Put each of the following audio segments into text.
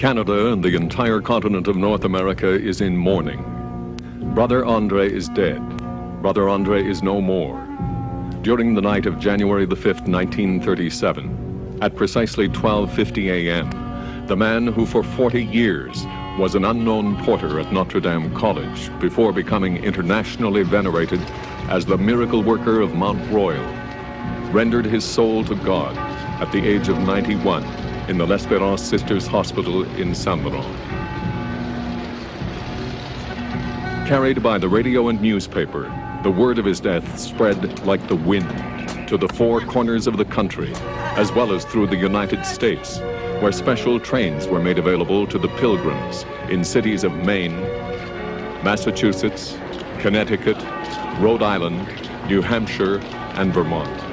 Canada and the entire continent of North America is in mourning. Brother André is dead. Brother André is no more. During the night of January the 5th, 1937, at precisely 12:50 a.m., the man who for 40 years was an unknown porter at Notre Dame College before becoming internationally venerated as the miracle worker of Mount Royal, rendered his soul to God at the age of 91 in the L'Espérance Sisters Hospital in Saint-Laurent. Carried by the radio and newspaper, the word of his death spread like the wind to the four corners of the country, as well as through the United States, where special trains were made available to the pilgrims in cities of Maine, Massachusetts, Connecticut, Rhode Island, New Hampshire, and Vermont.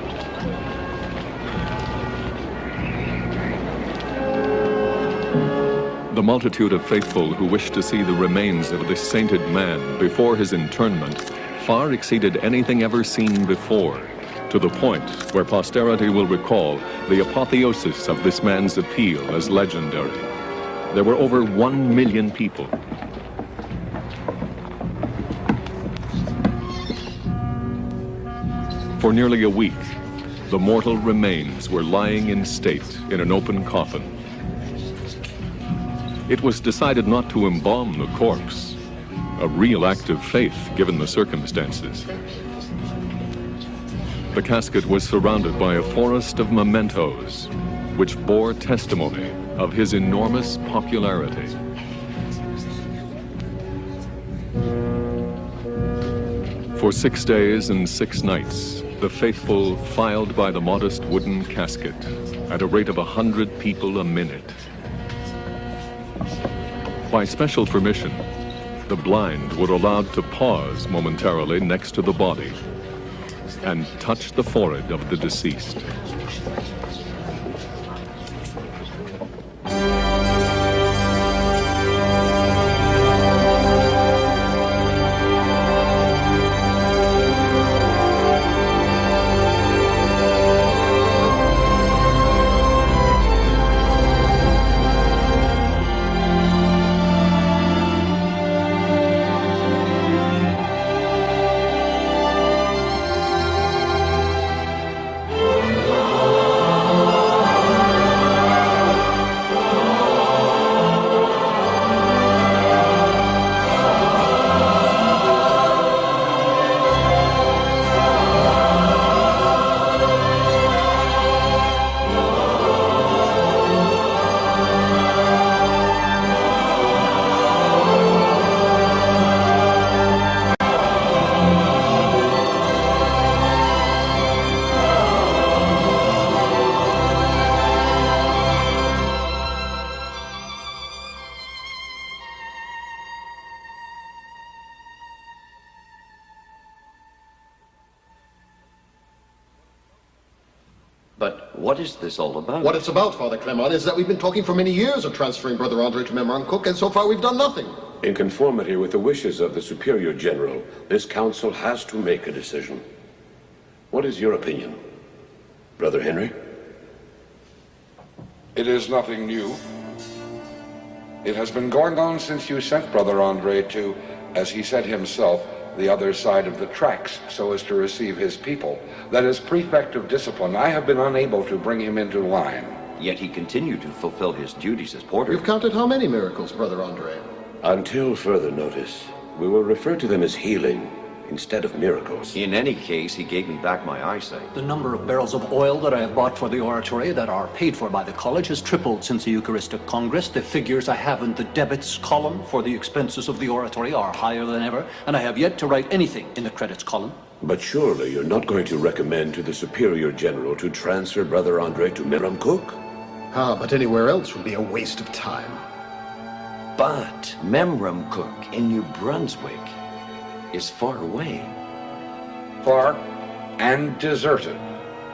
The multitude of faithful who wished to see the remains of this sainted man before his internment far exceeded anything ever seen before, to the point where posterity will recall the apotheosis of this man's appeal as legendary. There were over 1 million people. For nearly a week, the mortal remains were lying in state in an open coffin. It was decided not to embalm the corpse, a real act of faith given the circumstances. The casket was surrounded by a forest of mementos, which bore testimony of his enormous popularity. For 6 days and 6 nights, the faithful filed by the modest wooden casket at a rate of 100 people a minute. By special permission, the blind were allowed to pause momentarily next to the body and touch the forehead of the deceased. But what is this all about? What it's about, Father Clement, is that we've been talking for many years of transferring Brother André to Memram Cook, and so far we've done nothing. In conformity with the wishes of the Superior General, this council has to make a decision. What is your opinion, Brother Henry? It is nothing new. It has been going on since you sent Brother André to, as he said himself, the other side of the tracks, so as to receive his people. That as prefect of discipline, I have been unable to bring him into line. Yet he continued to fulfill his duties as porter. You've counted how many miracles, Brother André? Until further notice, we will refer to them as healing instead of miracles. In any case, he gave me back my eyesight. The number of barrels of oil that I have bought for the oratory that are paid for by the college has tripled since the Eucharistic Congress. The figures I have in the debits column for the expenses of the oratory are higher than ever, and I have yet to write anything in the credits column. But surely you're not going to recommend to the Superior General to transfer Brother André to Memram Cook? Ah, but anywhere else would be a waste of time. But Memram Cook in New Brunswick is far away. Far and deserted.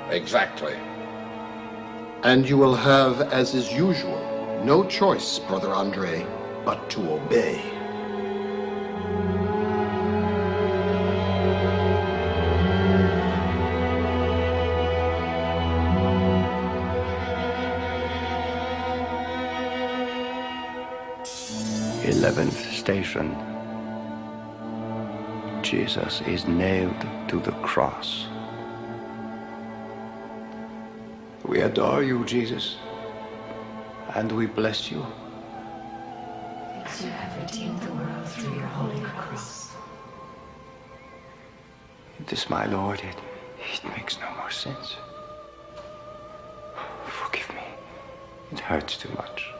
Exactly. And you will have, as is usual, no choice, Brother André, but to obey. 11th station. Jesus is nailed to the cross. We adore you, Jesus, and we bless you. Because you have redeemed the world through your holy cross. This, my Lord, it makes no more sense. Forgive me. It hurts too much.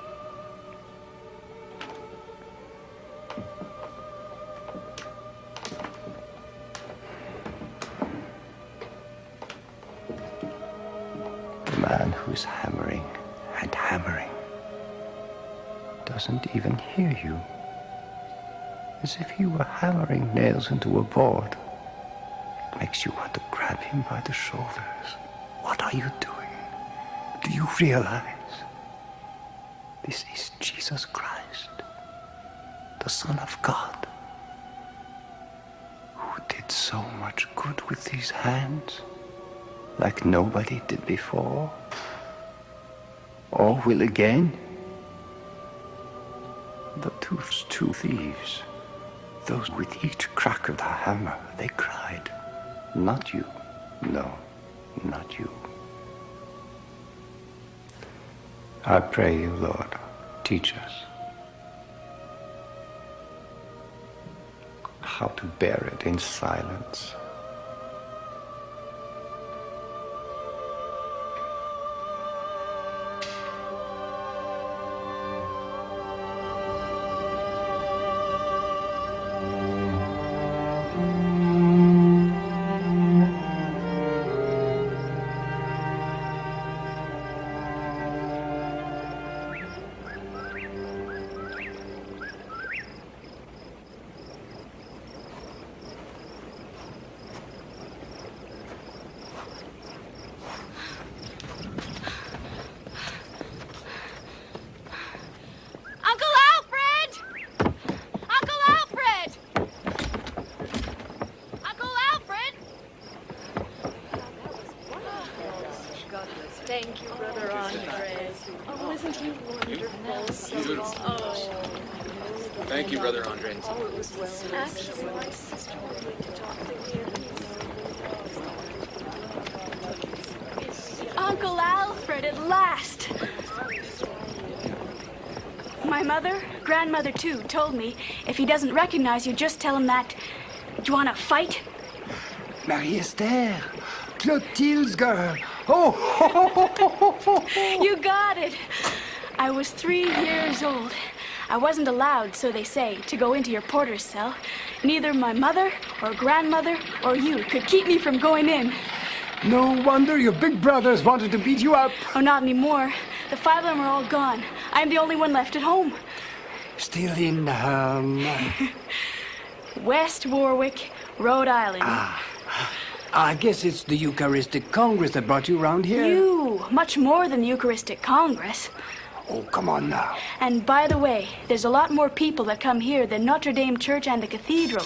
The man who is hammering and hammering doesn't even hear you. As if he were hammering nails into a board. It makes you want to grab him by the shoulders. What are you doing? Do you realize? This is Jesus Christ, the Son of God, who did so much good with these hands, like nobody did before, or will again. Those two thieves, those with each crack of the hammer, they cried, "Not you, no, not you." I pray you, Lord, teach us how to bear it in silence. Thank you, Brother André. Oh, isn't he wonderful? Oh. Thank you, Brother André. Oh, it was well. Actually, my sister wanted to talk to you. Uncle Alfred, at last! My mother, grandmother too, told me if he doesn't recognize you, just tell him that. Do you want to fight? Marie-Esther, Clotilde's girl. Oh! You got it. I was 3 years old. I wasn't allowed, so they say, to go into your porter's cell. Neither my mother or grandmother or you could keep me from going in. No wonder your big brothers wanted to beat you up. Oh, not anymore. The 5 of them are all gone. I'm the only one left at home. Still in, West Warwick, Rhode Island. I guess it's the Eucharistic Congress that brought you around here. You, much more than the Eucharistic Congress. Oh, come on now. And by the way, there's a lot more people that come here than Notre Dame Church and the cathedral.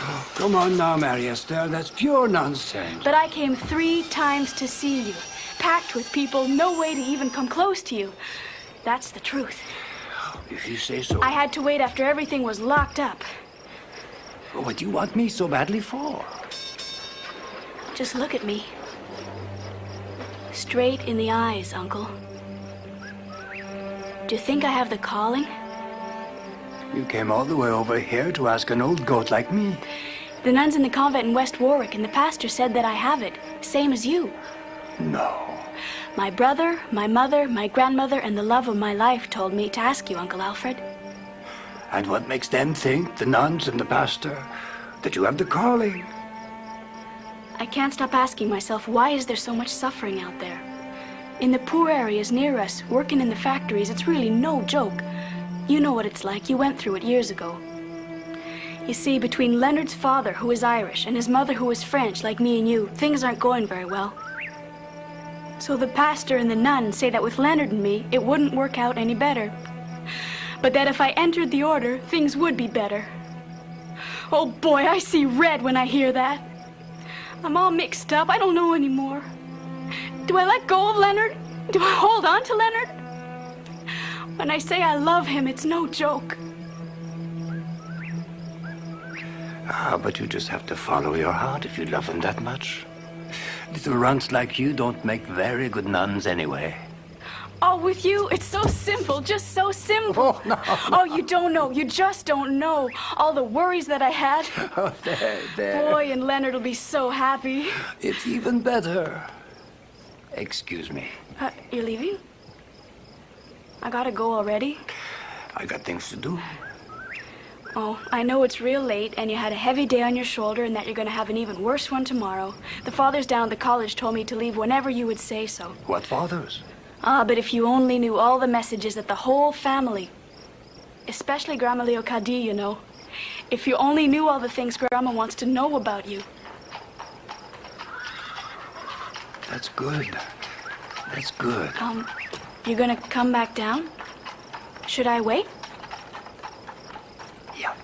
Oh, come on now, Marie-Esther, that's pure nonsense. But I came 3 times to see you, packed with people, no way to even come close to you. That's the truth. If you say so. I had to wait after everything was locked up. What do you want me so badly for? Just look at me. Straight in the eyes, Uncle. Do you think I have the calling? You came all the way over here to ask an old goat like me. The nuns in the convent in West Warwick and the pastor said that I have it, same as you. No. My brother, my mother, my grandmother, and the love of my life told me to ask you, Uncle Alfred. And what makes them think, the nuns and the pastor, that you have the calling? I can't stop asking myself, why is there so much suffering out there? In the poor areas near us, working in the factories, it's really no joke. You know what it's like. You went through it years ago. You see, between Leonard's father, who is Irish, and his mother, who is French, like me and you, things aren't going very well. So the pastor and the nun say that with Leonard and me, it wouldn't work out any better. But that if I entered the order, things would be better. Oh boy, I see red when I hear that. I'm all mixed up. I don't know anymore. Do I let go of Leonard? Do I hold on to Leonard? When I say I love him, it's no joke. But you just have to follow your heart if you love him that much. Little runts like you don't make very good nuns anyway. Oh, with you, it's so simple, just so simple. Oh, no. Oh, you don't know. You just don't know. All the worries that I had. Oh, there. Boy, and Leonard will be so happy. It's even better. Excuse me. You're leaving? I gotta go already. I got things to do. Oh, I know it's real late, and you had a heavy day on your shoulder, and that you're gonna have an even worse one tomorrow. The fathers down at the college told me to leave whenever you would say so. What fathers? But if you only knew all the messages that the whole family, especially Grandma Leocadie, you know. If you only knew all the things Grandma wants to know about you. That's good. That's good. You're gonna come back down? Should I wait? Yeah.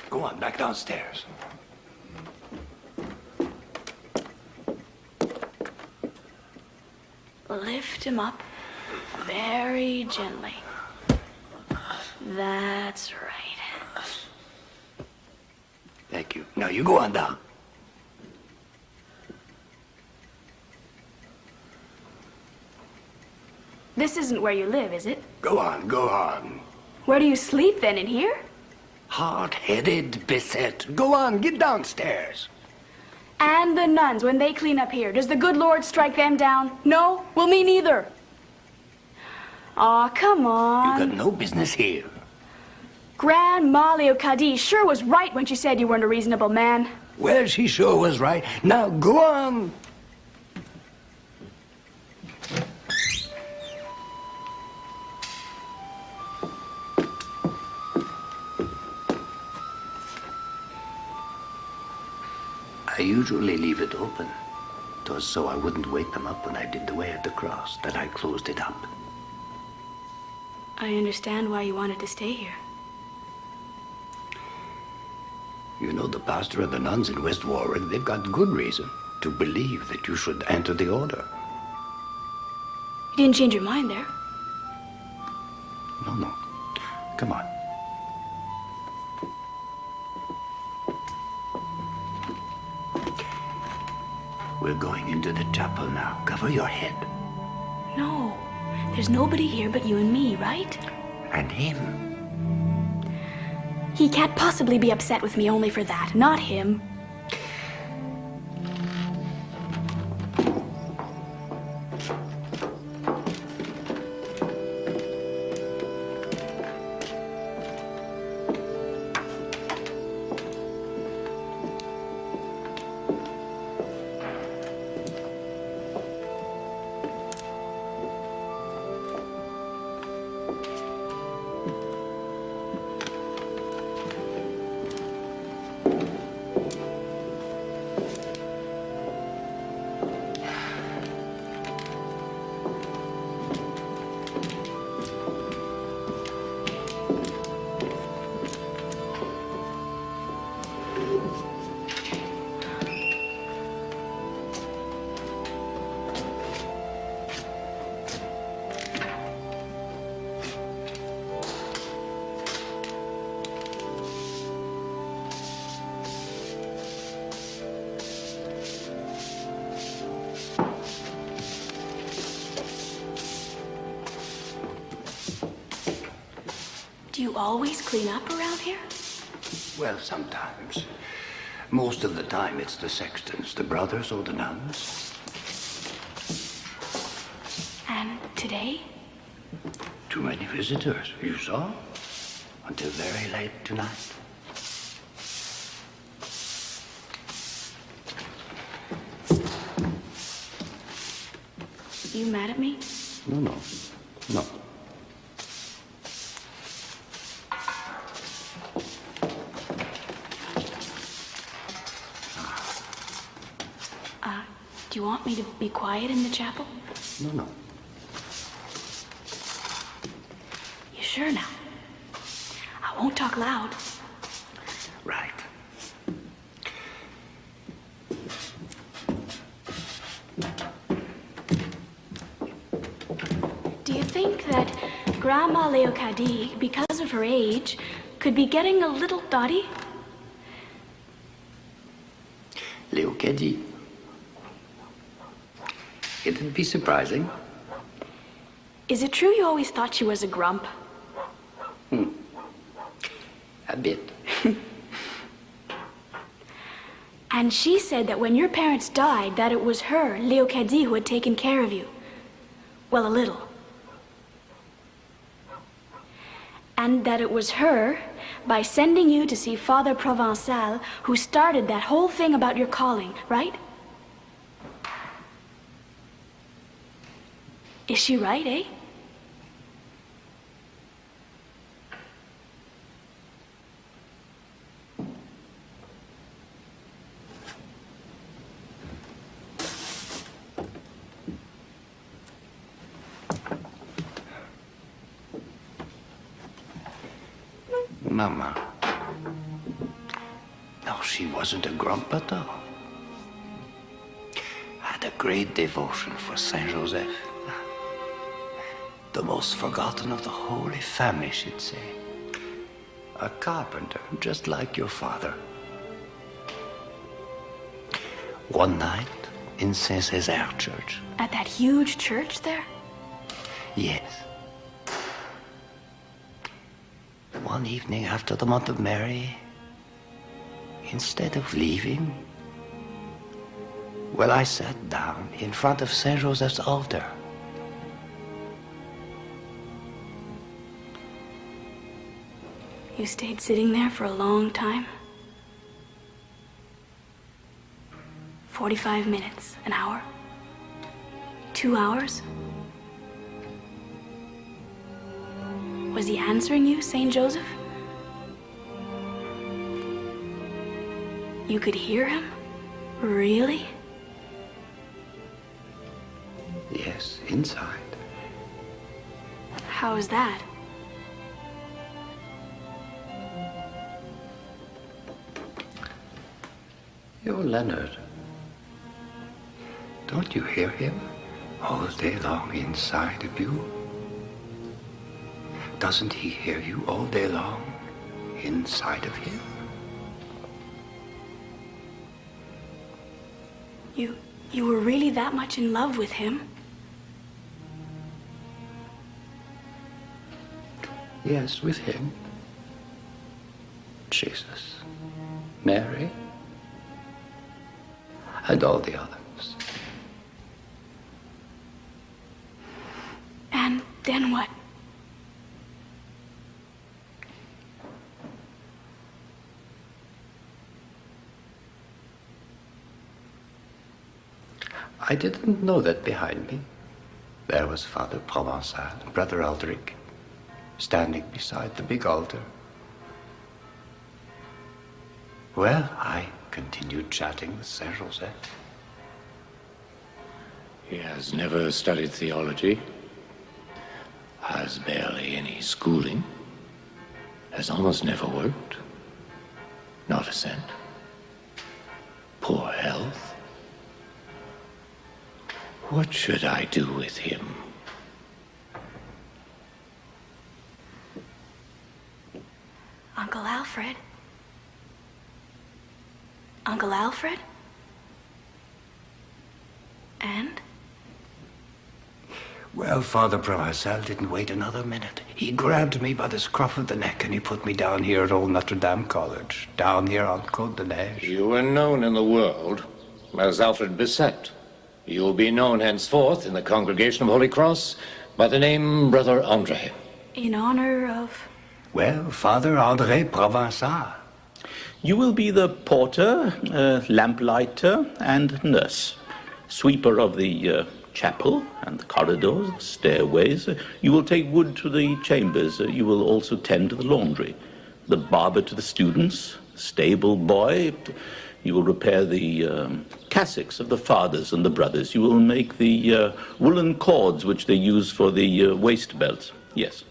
Go on, back downstairs. Lift him up very gently. That's right. Thank you. Now you go on down. This isn't where you live, is it? Go on, go on. Where do you sleep then, in here? Hard-headed Bissett. Go on, get downstairs. And the nuns, when they clean up here, does the good Lord strike them down? No? Well, me neither. Aw, come on. You got no business here. Grandma Leocadie sure was right when she said you weren't a reasonable man. Well, she sure was right. Now go on. I usually leave it open. 'Twas so I wouldn't wake them up when I did the way of the cross, that I closed it up. I understand why you wanted to stay here. You know, the pastor and the nuns in West Warwick, they've got good reason to believe that you should enter the order. You didn't change your mind there. No. Come on. We're going into the chapel now. Cover your head. No. There's nobody here but you and me, right? And him. He can't possibly be upset with me only for that, not him. Do you always clean up around here? Well, sometimes. Most of the time it's the sextons, the brothers or the nuns. And today? Too many visitors, you saw? Until very late tonight. You mad at me? No. Do you want me to be quiet in the chapel? No. You sure now? I won't talk loud. Right. Do you think that Grandma Leocadie, because of her age, could be getting a little dotty? Leocadie. It'd be surprising. Is it true you always thought she was a grump? A bit. And she said that when your parents died, that it was her, Leocadie, who had taken care of you. Well, a little. And that it was her, by sending you to see Father Provençal, who started that whole thing about your calling, right? Is she right, eh? Mama. No, she wasn't a grump at all. Had a great devotion for Saint Joseph. The most forgotten of the Holy Family, she'd say. A carpenter, just like your father. One night in Saint Césaire Church. At that huge church there? Yes. One evening after the month of Mary, instead of leaving, well, I sat down in front of Saint Joseph's altar. You stayed sitting there for a long time? 45 minutes, an hour? 2 hours? Was he answering you, Saint Joseph? You could hear him? Really? Yes, inside. How is that? Your Leonard. Don't you hear him all day long inside of you? Doesn't he hear you all day long inside of him? You were really that much in love with him? Yes, with him. Jesus, Mary, and all the others. And then what? I didn't know that behind me there was Father Provençal and Brother Aldrich standing beside the big altar. Well, I continued chatting with Saint Joseph. He has never studied theology, has barely any schooling, has almost never worked, not a cent, poor health. What should I do with him? Uncle Alfred? Uncle Alfred? And? Well, Father Provençal didn't wait another minute. He grabbed me by the scruff of the neck and he put me down here at old Notre Dame College, down here on Côte de Neige. You were known in the world as Alfred Bisset. You will be known henceforth in the Congregation of Holy Cross by the name Brother André. In honor of? Well, Father André Provençal. You will be the porter, lamplighter, and nurse. Sweeper of the chapel and the corridors, stairways. You will take wood to the chambers. You will also tend to the laundry. The barber to the students, stable boy. You will repair the cassocks of the fathers and the brothers. You will make the woolen cords which they use for the waist belts. Yes.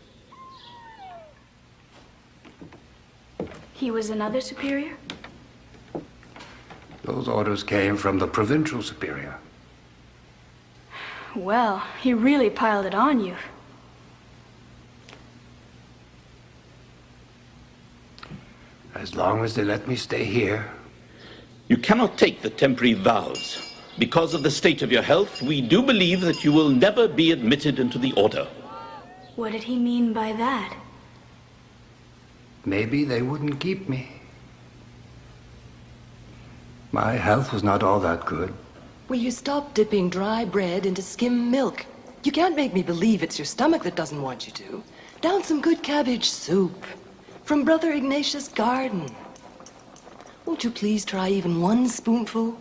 He was another superior? Those orders came from the provincial superior. Well, he really piled it on you. As long as they let me stay here. You cannot take the temporary vows. Because of the state of your health, we do believe that you will never be admitted into the order. What did he mean by that? Maybe they wouldn't keep me. My health was not all that good. Will you stop dipping dry bread into skim milk? You can't make me believe it's your stomach that doesn't want you to. Down some good cabbage soup from Brother Ignatius' garden. Won't you please try even one spoonful?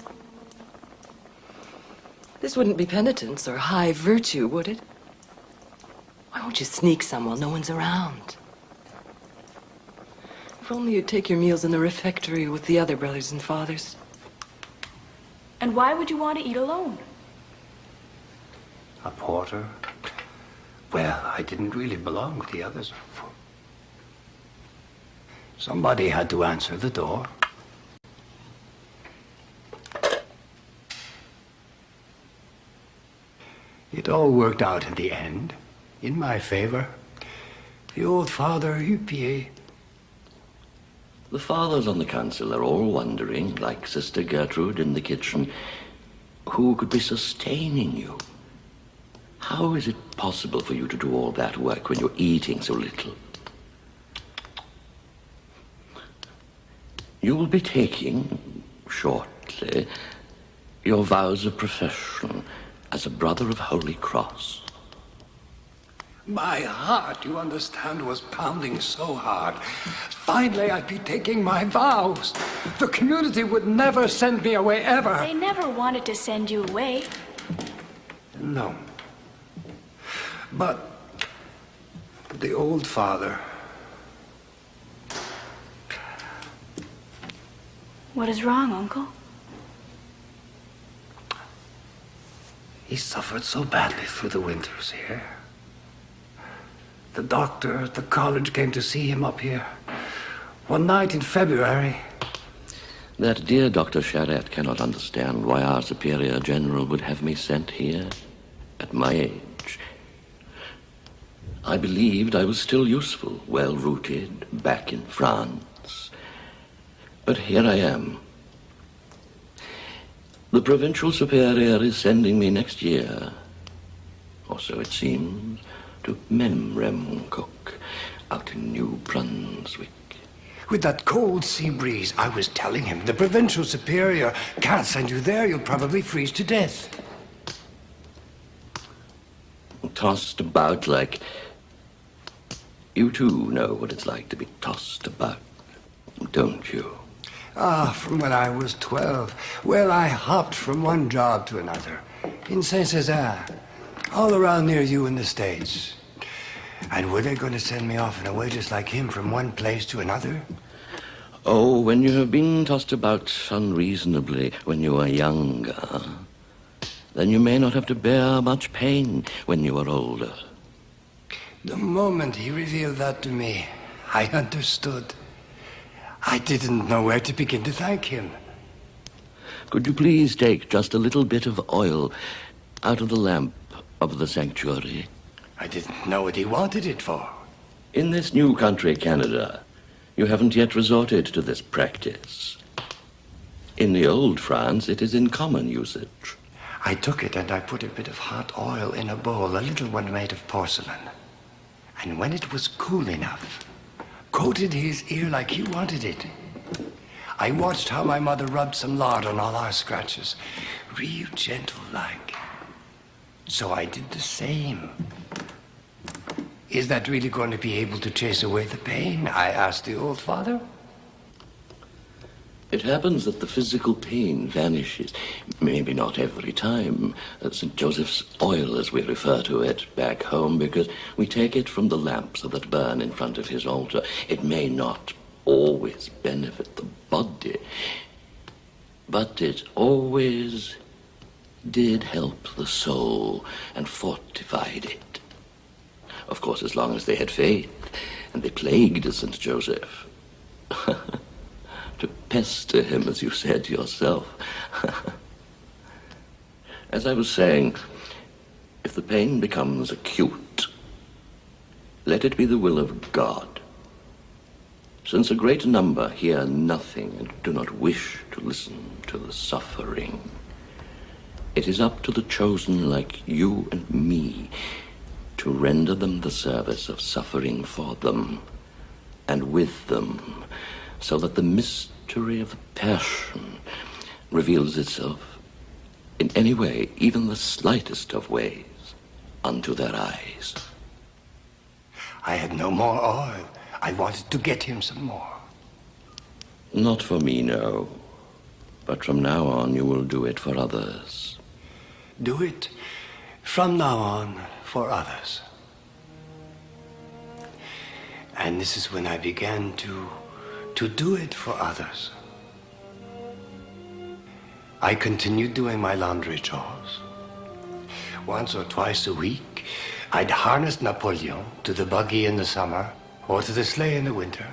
This wouldn't be penitence or high virtue, would it? Why won't you sneak some while no one's around? If only you'd take your meals in the refectory with the other brothers and fathers. And why would you want to eat alone? A porter? Well, I didn't really belong with the others. Somebody had to answer the door. It all worked out in the end, in my favor. The old Father Hupier. The fathers on the council are all wondering, like Sister Gertrude in the kitchen, who could be sustaining you? How is it possible for you to do all that work when you're eating so little? You will be taking, shortly, your vows of profession as a brother of Holy Cross. My heart, you understand, was pounding so hard. Finally, I'd be taking my vows. The community would never send me away, ever. They never wanted to send you away. No. But the old father... What is wrong, Uncle? He suffered so badly through the winters here. The doctor at the college came to see him up here. One night in February. That dear Dr. Charette cannot understand why our Superior General would have me sent here at my age. I believed I was still useful, well-rooted, back in France. But here I am. The Provincial Superior is sending me next year, or so it seems, to Memrem Cook, out in New Brunswick. With that cold sea breeze, I was telling him, the provincial superior can't send you there. You'll probably freeze to death. Tossed about like... You too know what it's like to be tossed about, don't you? Ah, from when I was 12. Well, I hopped from one job to another. In Saint-Césaire, all around near you in the States. And were they going to send me off in a way just like him from one place to another? Oh, when you have been tossed about unreasonably when you are younger, then you may not have to bear much pain when you are older. The moment he revealed that to me, I understood. I didn't know where to begin to thank him. Could you please take just a little bit of oil out of the lamp of the sanctuary? I didn't know what he wanted it for. In this new country, Canada, you haven't yet resorted to this practice. In the old France, it is in common usage. I took it and I put a bit of hot oil in a bowl, a little one made of porcelain. And when it was cool enough, coated his ear like he wanted it. I watched how my mother rubbed some lard on all our scratches, real gentle like. So I did the same. Is that really going to be able to chase away the pain? I asked the old father. It happens that the physical pain vanishes, maybe not every time. St. Joseph's oil, as we refer to it back home, because we take it from the lamps that burn in front of his altar. It may not always benefit the body, but it always did help the soul and fortified it. Of course, as long as they had faith, and they plagued St. Joseph. To pester him, as you said yourself. As I was saying, if the pain becomes acute, let it be the will of God. Since a great number hear nothing and do not wish to listen to the suffering, it is up to the chosen like you and me to render them the service of suffering for them and with them, so that the mystery of the passion reveals itself in any way, even the slightest of ways, unto their eyes. I had no more oil. I wanted to get him some more. Not for me, no. But from now on, you will do it for others. Do it from now on for others. And this is when I began to do it for others. I continued doing my laundry chores. Once or twice a week, I'd harness Napoleon to the buggy in the summer or to the sleigh in the winter.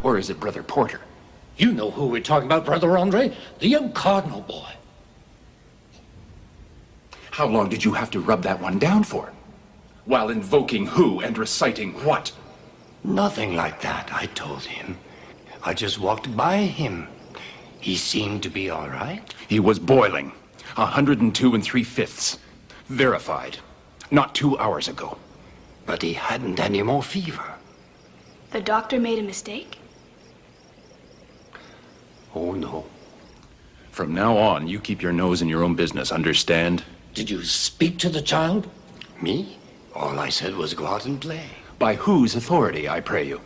Or is it Brother Porter? You know who we're talking about, Brother Andre? The young cardinal boy. How long did you have to rub that one down for? While invoking who and reciting what? Nothing like that, I told him. I just walked by him. He seemed to be all right. He was boiling. 102 3/5. Verified. Not 2 hours ago. But he hadn't any more fever. The doctor made a mistake? Oh, no. From now on, you keep your nose in your own business, understand? Did you speak to the child? Me? All I said was go out and play. By whose authority, I pray you?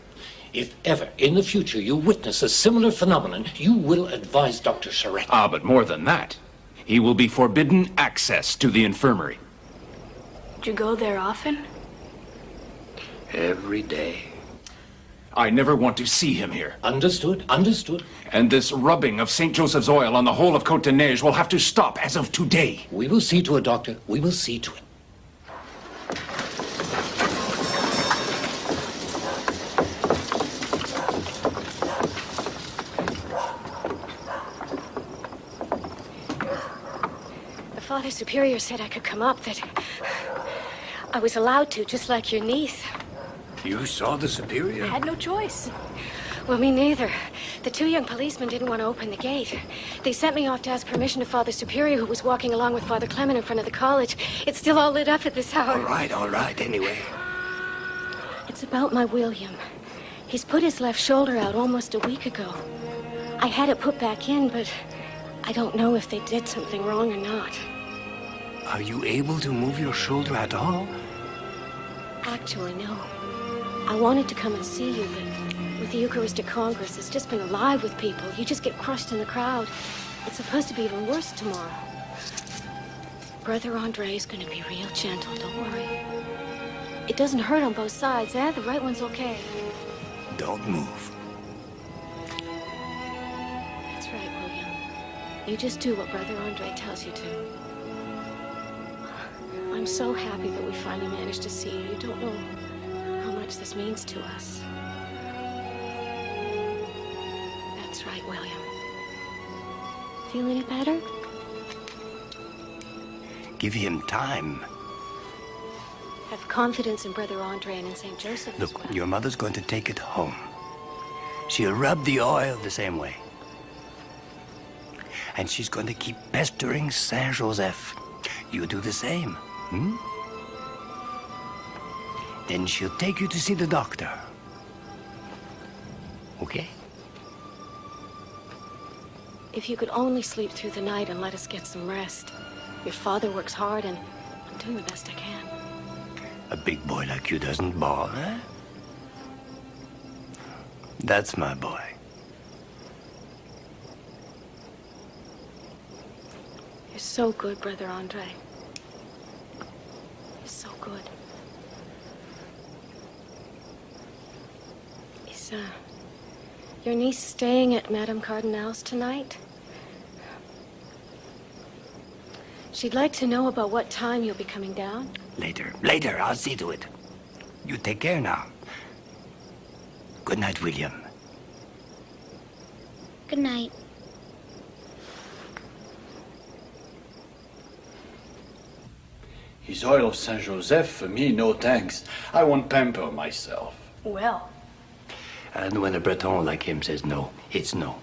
If ever in the future you witness a similar phenomenon, you will advise Dr. Charette. Ah, but more than that. He will be forbidden access to the infirmary. Do you go there often? Every day. I never want to see him here. Understood, understood. And this rubbing of St. Joseph's oil on the whole of Côte de Neige will have to stop as of today. We will see to it, Doctor. We will see to it. The Father Superior said I could come up, that I was allowed to, just like your niece. You saw the Superior? I had no choice. Well, me neither. The two young policemen didn't want to open the gate. They sent me off to ask permission to Father Superior, who was walking along with Father Clement in front of the college. It's still all lit up at this hour. All right, anyway. It's about my William. He's put his left shoulder out almost a week ago. I had it put back in, but I don't know if they did something wrong or not. Are you able to move your shoulder at all? Actually, no. I wanted to come and see you, but with the Eucharistic Congress, it's just been alive with people. You just get crushed in the crowd. It's supposed to be even worse tomorrow. Brother Andre is going to be real gentle, don't worry. It doesn't hurt on both sides, eh? The right one's okay. Don't move. That's right, William. You just do what Brother Andre tells you to. I'm so happy that we finally managed to see you. You don't know how much this means to us. That's right, William. Feel any better? Give him time. Have confidence in Brother Andre and in St. Joseph. Look, your mother's going to take it home. She'll rub the oil the same way. And she's going to keep pestering Saint Joseph. You do the same. Then she'll take you to see the doctor. Okay? If you could only sleep through the night and let us get some rest. Your father works hard and I'm doing the best I can. A big boy like you doesn't bawl, eh? That's my boy. You're so good, Brother Andre. You're so good. Is, your niece staying at Madame Cardinal's tonight? She'd like to know about what time you'll be coming down. Later, I'll see to it. You take care now. Good night, William. Good night. His oil of Saint Joseph, for me, no thanks. I won't pamper myself. Well. And when a Breton like him says no, it's no.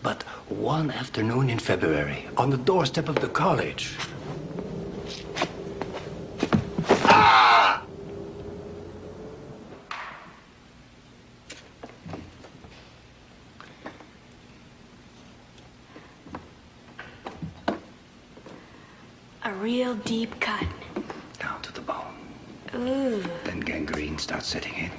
But one afternoon in February, on the doorstep of the college... Ah! A real deep cut. Down to the bone. Ooh. Then gangrene starts setting in.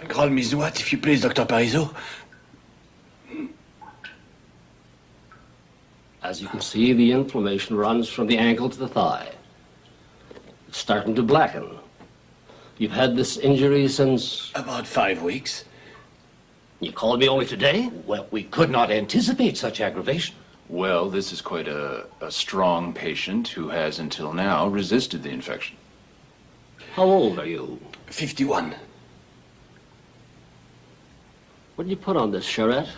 Call me what, if you please, Dr. Parisot. As you can see, the inflammation runs from the ankle to the thigh. It's starting to blacken. You've had this injury since... About 5 weeks. You called me only today? Well, we could not anticipate such aggravation. Well, this is quite a strong patient who has, until now, resisted the infection. How old are you? 51. What did you put on this, Charette?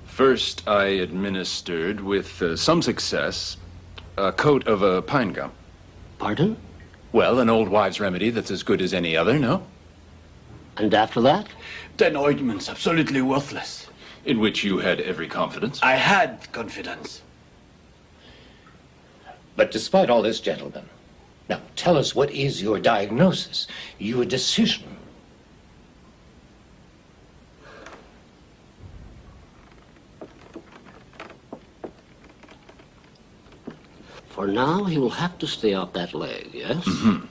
First, I administered, with some success, a coat of a pine gum. Pardon? Well, an old wives' remedy that's as good as any other, no? And after that? 10 ointments, absolutely worthless. In which you had every confidence? I had confidence. But despite all this, gentlemen, now tell us, what is your diagnosis, your decision? For now, he will have to stay off that leg, yes? Mm-hmm.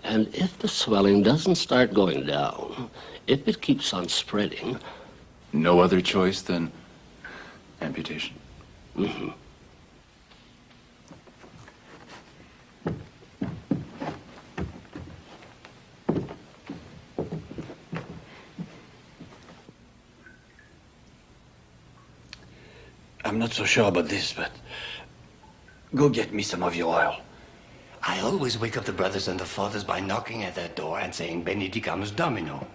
And if the swelling doesn't start going down, if it keeps on spreading... No other choice than amputation. Mm-hmm. I'm not so sure about this, but go get me some of your oil. I always wake up the brothers and the fathers by knocking at their door and saying Benedicamus Domino.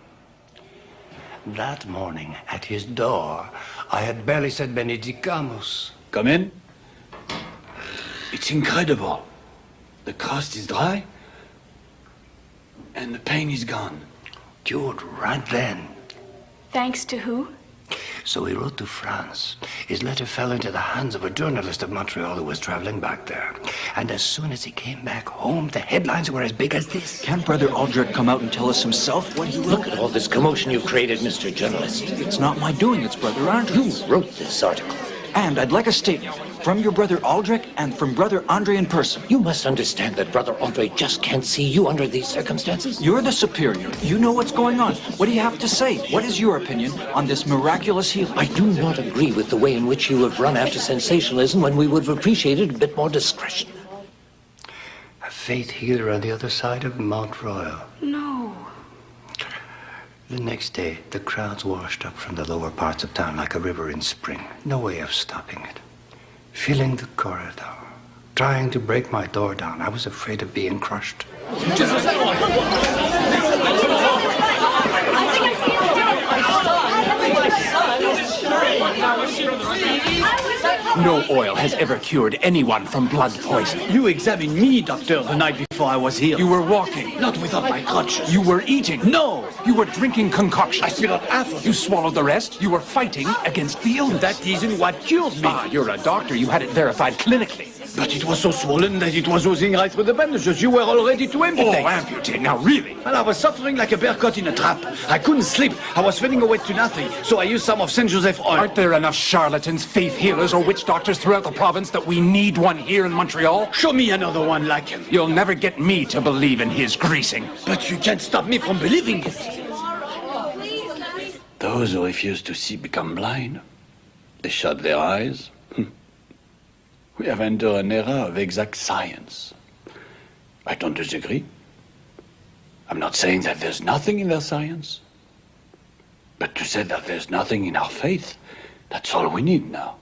That morning, at his door, I had barely said Benedicamus. Come in. It's incredible. The crust is dry, and the pain is gone. Cured right then. Thanks to who? So he wrote to France. His letter fell into the hands of a journalist of Montreal who was traveling back there. And as soon as he came back home, the headlines were as big as this. Can't Brother Aldrich come out and tell us himself what he wrote? Look at all this commotion you've created, Mr. Journalist. It's not my doing, it's Brother Andre. You wrote this article. And I'd like a statement from your Brother Aldrich and from Brother Andre in person. You must understand that Brother Andre just can't see you under these circumstances. You're the superior. You know what's going on. What do you have to say? What is your opinion on this miraculous healing? I do not agree with the way in which you have run after sensationalism when we would have appreciated a bit more discretion. A faith healer on the other side of Mount Royal. No. The next day, the crowds washed up from the lower parts of town like a river in spring. No way of stopping it. Filling the corridor, trying to break my door down. I was afraid of being crushed. No oil has ever cured anyone from blood poisoning. You examined me, doctor, the night before I was healed. You were walking. Not without my crutches. You were eating. No! You were drinking concoction. I spit out half of it. You swallowed the rest. You were fighting against the illness. That isn't what cured me. Ah, you're a doctor. You had it verified clinically. But it was so swollen that it was oozing right through the bandages. You were all ready to amputate. Oh, amputate. Now, really? Well, I was suffering like a bear caught in a trap. I couldn't sleep. I was fading away to nothing. So I used some of St. Joseph oil. Aren't there enough charlatans, faith healers, or witch doctors throughout the province that we need one here in Montreal? Show me another one like him. You'll never get me to believe in his greasing. But you can't stop me from believing it. Those who refuse to see become blind. They shut their eyes. We have entered an era of exact science. I don't disagree. I'm not saying that there's nothing in their science. But to say that there's nothing in our faith, that's all we need now.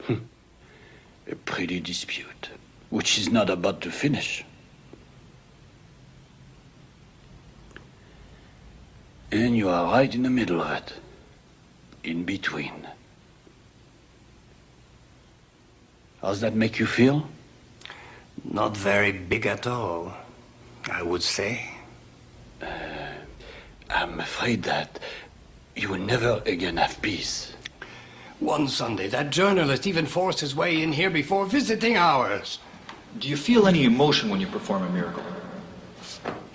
A pretty dispute, which is not about to finish. And you are right in the middle of it. In between. How's that make you feel? Not very big at all, I would say. I'm afraid that you will never again have peace. One Sunday, that journalist even forced his way in here before visiting hours. Do you feel any emotion when you perform a miracle?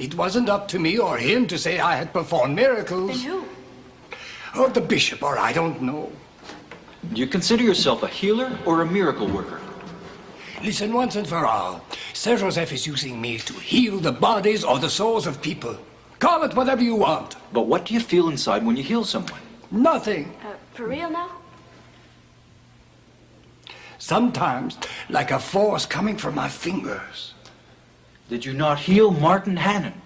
It wasn't up to me or him to say I had performed miracles. Then who? Oh, the bishop, or I don't know. Do you consider yourself a healer or a miracle worker? Listen once and for all. Saint Joseph is using me to heal the bodies or the souls of people. Call it whatever you want. But what do you feel inside when you heal someone? Nothing. For real now? Sometimes, like a force coming from my fingers. Did you not heal Martin Hannon?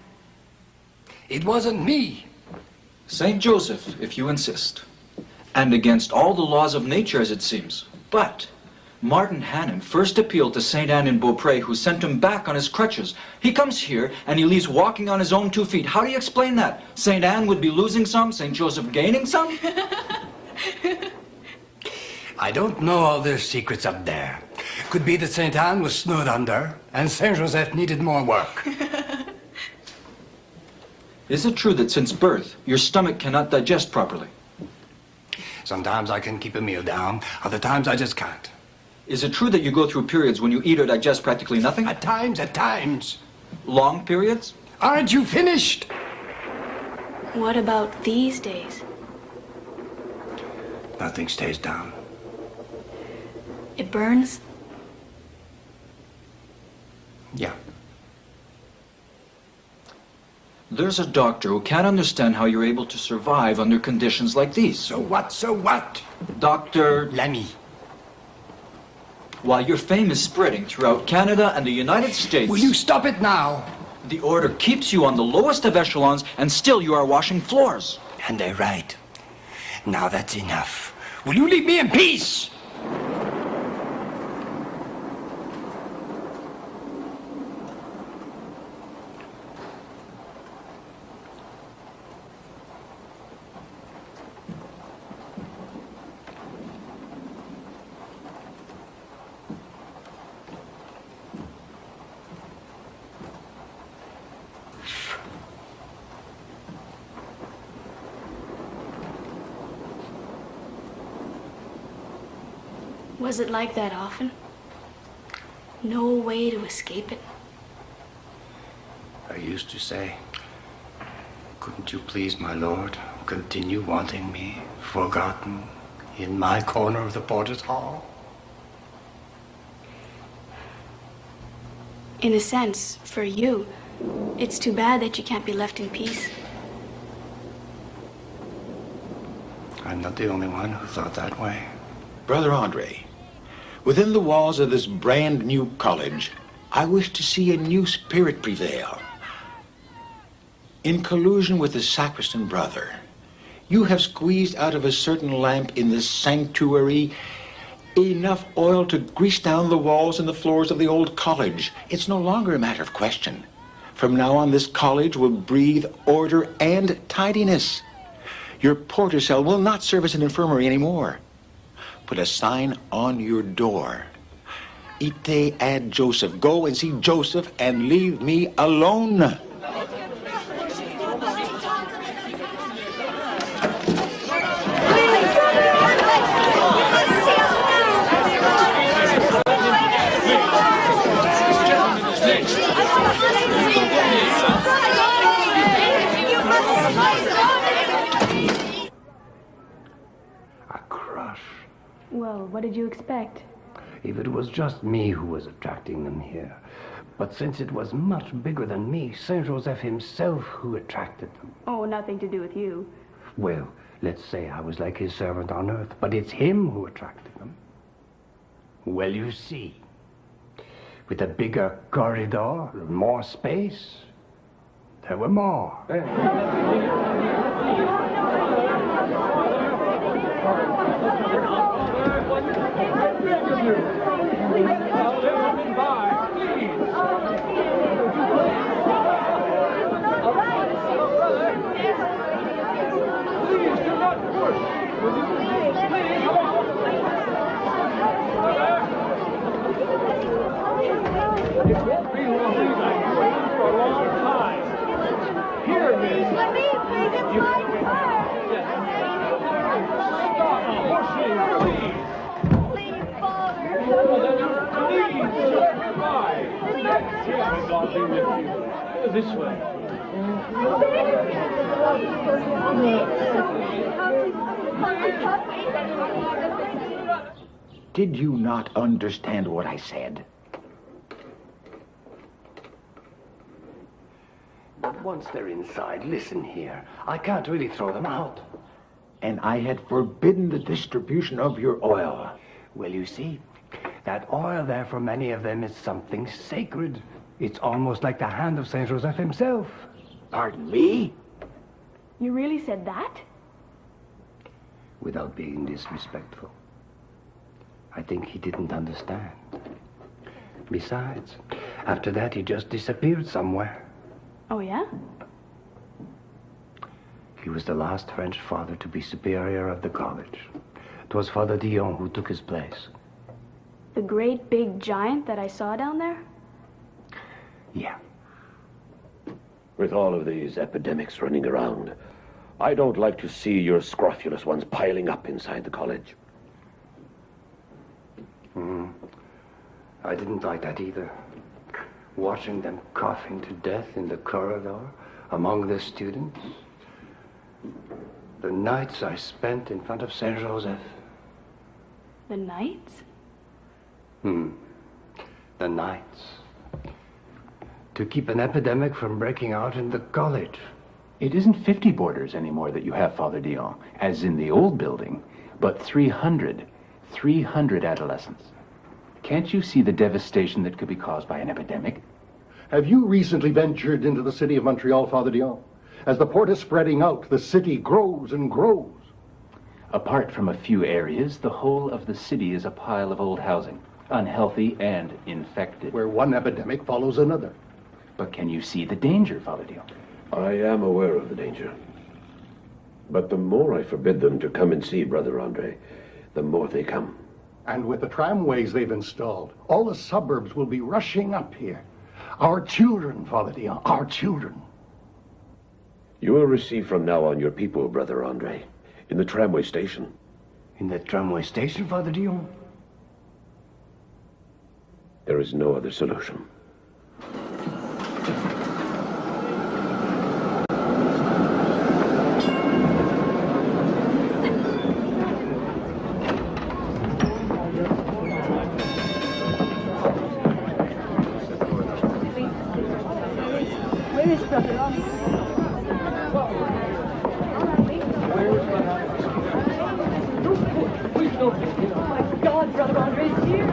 It wasn't me. St. Joseph, if you insist. And against all the laws of nature, as it seems. But Martin Hannon first appealed to St. Anne in Beaupré, who sent him back on his crutches. He comes here, and he leaves walking on his own 2 feet. How do you explain that? St. Anne would be losing some, St. Joseph gaining some? I don't know all their secrets up there. Could be that St. Anne was snowed under, and St. Joseph needed more work. Is it true that since birth, your stomach cannot digest properly? Sometimes I can keep a meal down, other times I just can't. Is it true that you go through periods when you eat or digest practically nothing? At times. Long periods? Aren't you finished? What about these days? Nothing stays down. It burns? Yeah. There's a doctor who can't understand how you're able to survive under conditions like these. So what? Dr. Lamy. While your fame is spreading throughout Canada and the United States... Will you stop it now? The order keeps you on the lowest of echelons, and still you are washing floors. And they're right. Now that's enough. Will you leave me in peace? Was it like that often? No way to escape it? I used to say, couldn't you please, my lord, continue wanting me forgotten in my corner of the porter's hall? In a sense, for you, it's too bad that you can't be left in peace. I'm not the only one who thought that way. Brother Andre, within the walls of this brand new college, I wish to see a new spirit prevail. In collusion with the sacristan brother, you have squeezed out of a certain lamp in this sanctuary enough oil to grease down the walls and the floors of the old college. It's no longer a matter of question. From now on, this college will breathe order and tidiness. Your porter cell will not serve as an infirmary anymore. Put a sign on your door. Ite ad Joseph. Go and see Joseph and leave me alone. Well, what did you expect? If it was just me who was attracting them here. But since it was much bigger than me, Saint Joseph himself who attracted them. Oh, nothing to do with you. Well, let's say I was like his servant on earth, but it's him who attracted them. Well, you see, with a bigger corridor, more space, there were more. This way. Did you not understand what I said? But once they're inside, listen here. I can't really throw them out. And I had forbidden the distribution of your oil. Well, you see, that oil there for many of them is something sacred. It's almost like the hand of Saint Joseph himself. Pardon me? You really said that? Without being disrespectful. I think he didn't understand. Besides, after that he just disappeared somewhere. Oh, yeah? He was the last French father to be superior of the college. It was Father Dion who took his place. The great big giant that I saw down there? Yeah. With all of these epidemics running around, I don't like to see your scrofulous ones piling up inside the college. I didn't like that either. Watching them coughing to death in the corridor among the students. The nights I spent in front of Saint Joseph. The nights? The nights. To keep an epidemic from breaking out in the college. It isn't 50 boarders anymore that you have, Father Dion, as in the old building, but 300 adolescents. Can't you see the devastation that could be caused by an epidemic? Have you recently ventured into the city of Montreal, Father Dion? As the port is spreading out, the city grows and grows. Apart from a few areas, the whole of the city is a pile of old housing, unhealthy and infected. Where one epidemic follows another. But can you see the danger, Father Dion? I am aware of the danger. But the more I forbid them to come and see Brother Andre, the more they come. And with the tramways they've installed, all the suburbs will be rushing up here. Our children, Father Dion, our children. You will receive from now on your people, Brother Andre, in the tramway station. In the tramway station, Father Dion? There is no other solution. Where is Brother Andre? Oh my God, Brother Andre is here.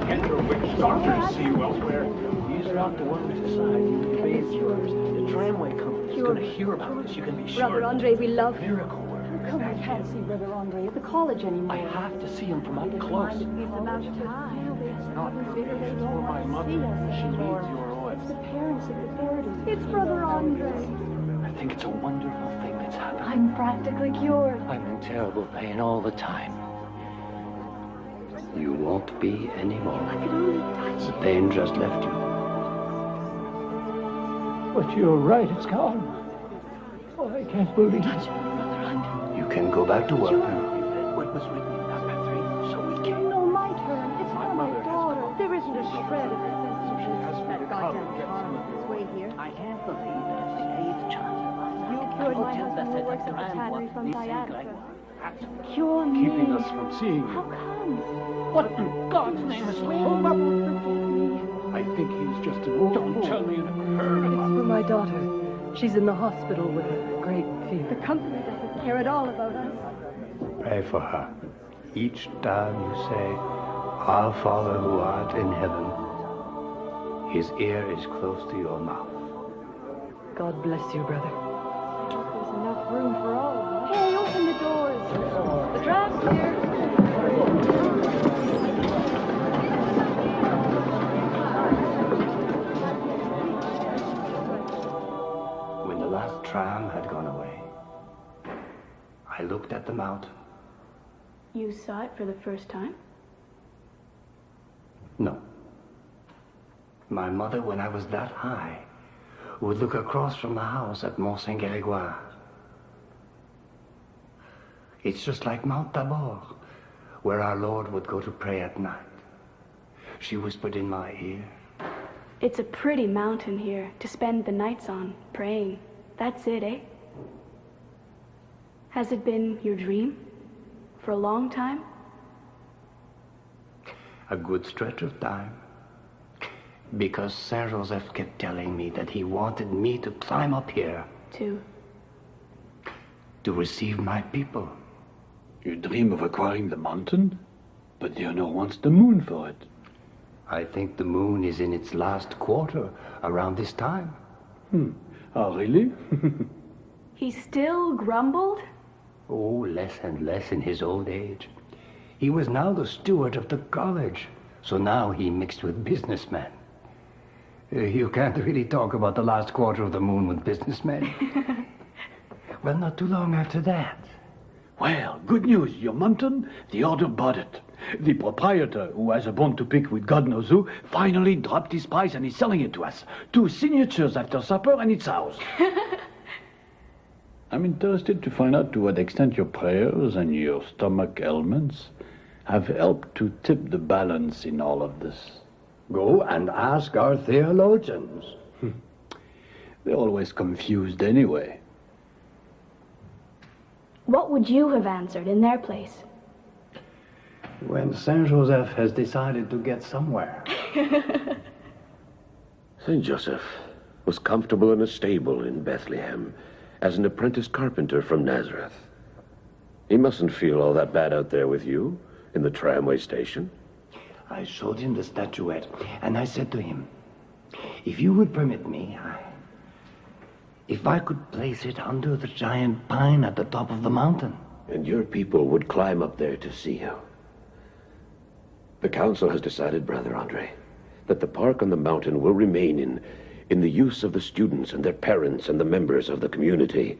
Get your witch doctors see you elsewhere. These are not the ones inside. Please, yours. The tramway company is going to hear about this. You can be sure. Brother Andre, we love you. Miracle work. Come, I can't see Brother Andre at the college anymore. I have to see him from up close. It's about time. It's not it's for my mother. She needs your oil. It's the parents of the birdies. It's Brother Andre. I think it's a wonderful thing that's happened. I'm practically cured. I'm in terrible pain all the time. You won't be anymore. I could only touch The pain just left you. But you're right, it's gone. Oh, I can't believe it. You can go back to work now. What was written in number 3? So we can. No, my turn. It's for my daughter. There isn't a shred of it. That goddamn Carmen His way here. I can't believe that it's the 8th chance. You cured my husband who works at the tannery from sciatica. Cure me. Keeping us from seeing you. How come? What in God's name is hold up? I think he's just a... Don't tell me you never heard of him. For my daughter. She's in the hospital with a great fever. The company doesn't care at all about us. Pray for her. Each time you say, Our Father who art in heaven, his ear is close to your mouth. God bless you, brother. There's enough room for all of us. Hey, open the doors. The draft's here. When the last tram had gone away, I looked at the mountain. You saw it for the first time? No. My mother, when I was that high, would look across from the house at Mont Saint-Grégoire. It's just like Mount Tabor, where our Lord would go to pray at night. She whispered in my ear. It's a pretty mountain here to spend the nights on, praying. That's it, eh? Has it been your dream? For a long time? A good stretch of time. Because Saint Joseph kept telling me that he wanted me to climb up here. To receive my people. You dream of acquiring the mountain, but the owner wants the moon for it. I think the moon is in its last quarter around this time. Oh, really? He still grumbled? Oh, less and less in his old age. He was now the steward of the college, so now he mixed with businessmen. You can't really talk about the last quarter of the moon with businessmen. Well, not too long after that. Well, good news. Your mountain, the order bought it. The proprietor, who has a bone to pick with God knows who, finally dropped his price and is selling it to us. 2 signatures after supper and it's ours. I'm interested to find out to what extent your prayers and your stomach ailments have helped to tip the balance in all of this. Go and ask our theologians. They're always confused anyway. What would you have answered in their place? When Saint Joseph has decided to get somewhere. Saint Joseph was comfortable in a stable in Bethlehem as an apprentice carpenter from Nazareth. He mustn't feel all that bad out there with you in the tramway station. I showed him the statuette, and I said to him, if you would permit me, if I could place it under the giant pine at the top of the mountain. And your people would climb up there to see you. The council has decided, Brother André, that the park on the mountain will remain in the use of the students and their parents and the members of the community.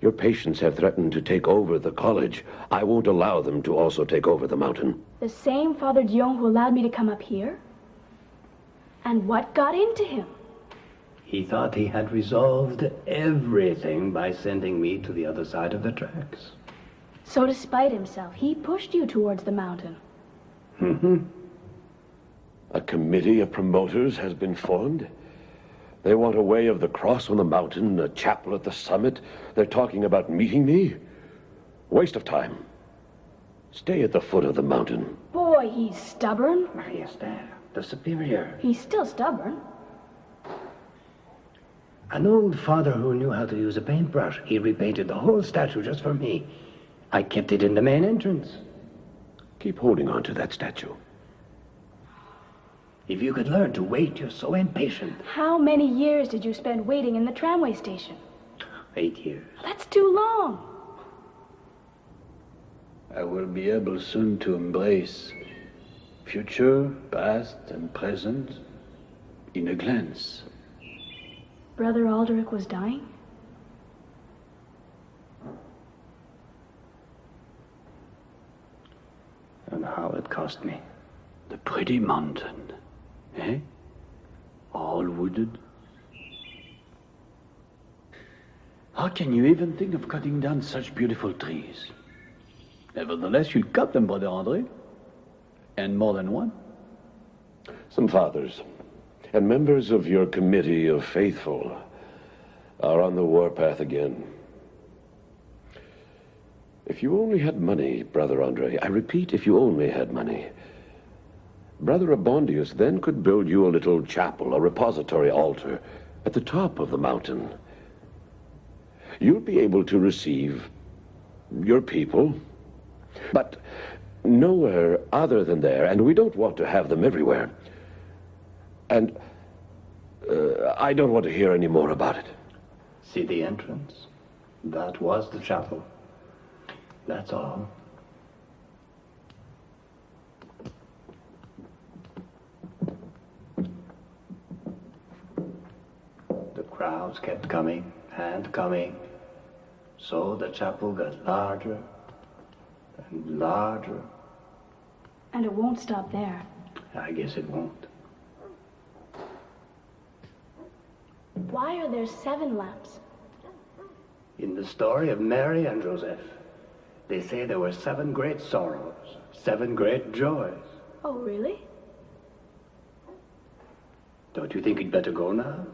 Your patients have threatened to take over the college. I won't allow them to also take over the mountain. The same Father Dion who allowed me to come up here? And what got into him? He thought he had resolved everything by sending me to the other side of the tracks. So to spite himself, he pushed you towards the mountain. A committee of promoters has been formed. They want a way of the cross on the mountain, a chapel at the summit. They're talking about meeting me. Waste of time. Stay at the foot of the mountain. Boy, he's stubborn. Majesté, the superior. He's still stubborn. An old father who knew how to use a paintbrush. He repainted the whole statue just for me. I kept it in the main entrance. Keep holding on to that statue. If you could learn to wait, you're so impatient. How many years did you spend waiting in the tramway station? 8 years. That's too long. I will be able soon to embrace future, past, and present in a glance. Brother Aldrich was dying? And how it cost me. The pretty mountain, eh? All wooded. How can you even think of cutting down such beautiful trees? Nevertheless, you cut them, Brother André. And more than one. Some fathers and members of your committee of faithful are on the warpath again. If you only had money, Brother André, I repeat, if you only had money, Brother Abondius then could build you a little chapel, a repository altar, at the top of the mountain. You'll be able to receive your people, but nowhere other than there, and we don't want to have them everywhere. And I don't want to hear any more about it. See the entrance? That was the chapel. That's all. The crowds kept coming and coming, so the chapel got larger and larger. And it won't stop there. I guess it won't. Why are there 7 lamps? In the story of Mary and Joseph, they say there were 7 great sorrows, 7 great joys. Oh, really? Don't you think you'd better go now?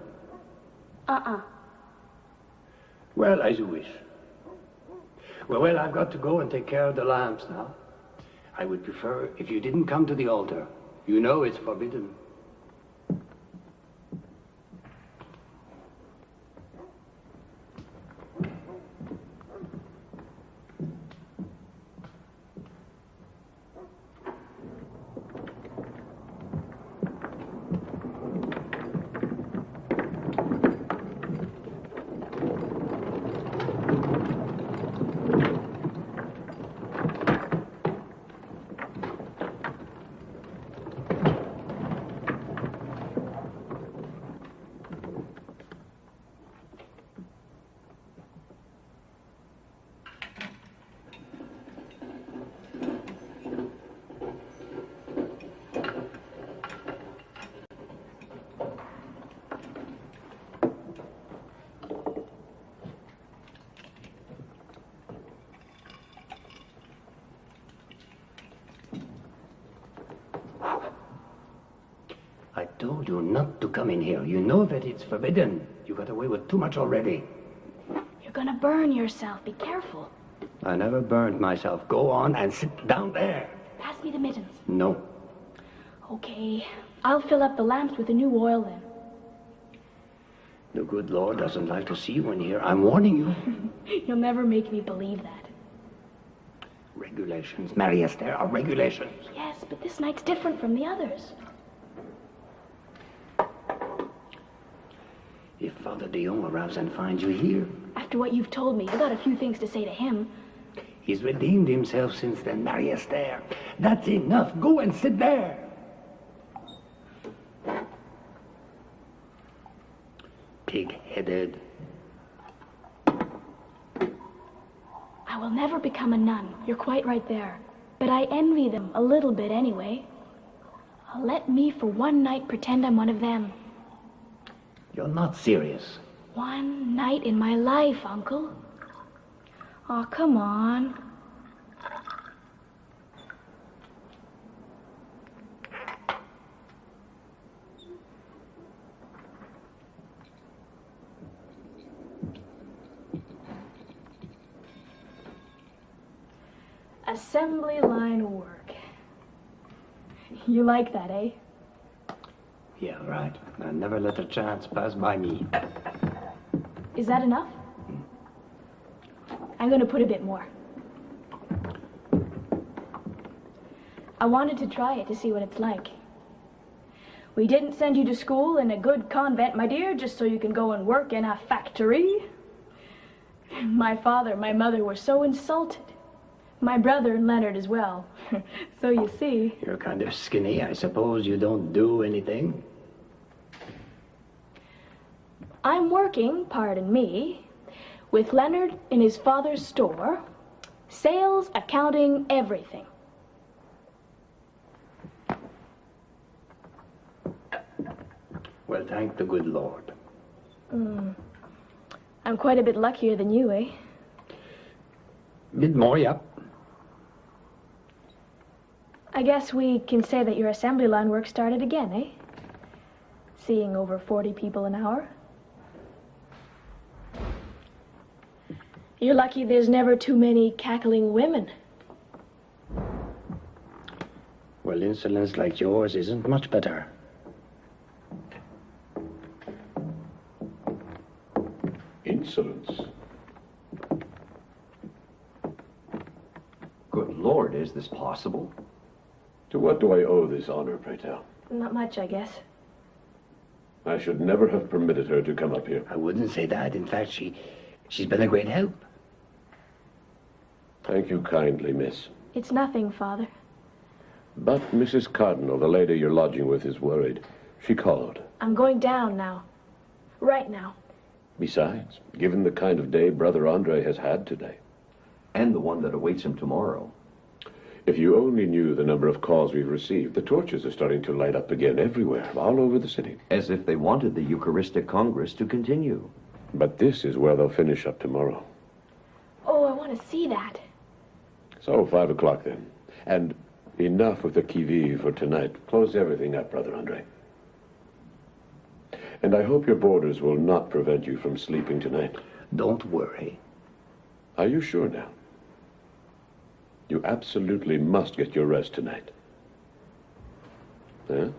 Well, as you wish. Well, I've got to go and take care of the lamps now. I would prefer if you didn't come to the altar. You know it's forbidden. told you not to come in here. You know that it's forbidden. You got away with too much already. You're gonna burn yourself. Be careful. I never burned myself. Go on and sit down there. Pass me the mittens. No. Okay. I'll fill up the lamps with the new oil then. The good Lord doesn't like to see you in here. I'm warning you. You'll never make me believe that. Regulations, Mary Esther, are regulations. Yes, but this night's different from the others. If Father Dion arrives and finds you here... After what you've told me, I got a few things to say to him. He's redeemed himself since then, Mary Esther. That's enough. Go and sit there. Pig-headed. I will never become a nun. You're quite right there. But I envy them a little bit anyway. Let me for one night pretend I'm one of them. You're not serious. One night in my life, Uncle. Oh, come on. Assembly line work. You like that, eh? Yeah, right. I never let a chance pass by me. Is that enough? I'm going to put a bit more. I wanted to try it to see what it's like. We didn't send you to school in a good convent, my dear, just so you can go and work in a factory. My father, my mother were so insulted. My brother and Leonard as well. So you see... You're kind of skinny. I suppose you don't do anything? I'm working, pardon me, with Leonard in his father's store. Sales, accounting, everything. Well, thank the good Lord. I'm quite a bit luckier than you, eh? Bit more, yep. I guess we can say that your assembly line work started again, eh? Seeing over 40 people an hour. You're lucky there's never too many cackling women. Well, insolence like yours isn't much better. Insolence? Good Lord, is this possible? To what do I owe this honor, pray tell? Not much, I guess. I should never have permitted her to come up here. I wouldn't say that. In fact, she's been a great help. Thank you kindly, miss. It's nothing, Father. But Mrs. Cardinal, the lady you're lodging with, is worried. She called. I'm going down now. Right now. Besides, given the kind of day Brother André has had today. And the one that awaits him tomorrow. If you only knew the number of calls we've received, the torches are starting to light up again everywhere, all over the city. As if they wanted the Eucharistic Congress to continue. But this is where they'll finish up tomorrow. Oh, I want to see that. So, 5 o'clock then. And enough with the qui-vive for tonight. Close everything up, Brother André. And I hope your boarders will not prevent you from sleeping tonight. Don't worry. Are you sure now? You absolutely must get your rest tonight. Huh?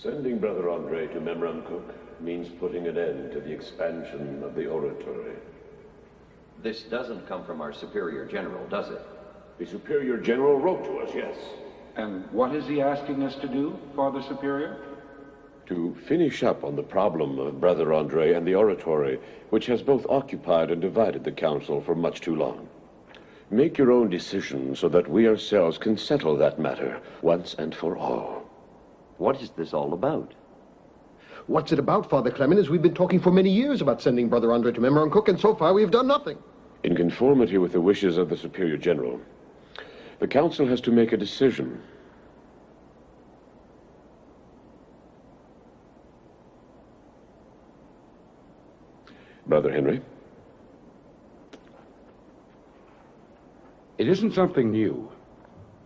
Sending Brother André to Memramcook means putting an end to the expansion of the oratory. This doesn't come from our Superior General, does it? The Superior General wrote to us, yes. And what is he asking us to do, Father Superior? To finish up on the problem of Brother André and the oratory, which has both occupied and divided the council for much too long. Make your own decision so that we ourselves can settle that matter once and for all. What is this all about? What's it about, Father Clement, is we've been talking for many years about sending Brother André to Memramcook, and so far we have done nothing. In conformity with the wishes of the Superior General, the council has to make a decision. Brother Henry? It isn't something new.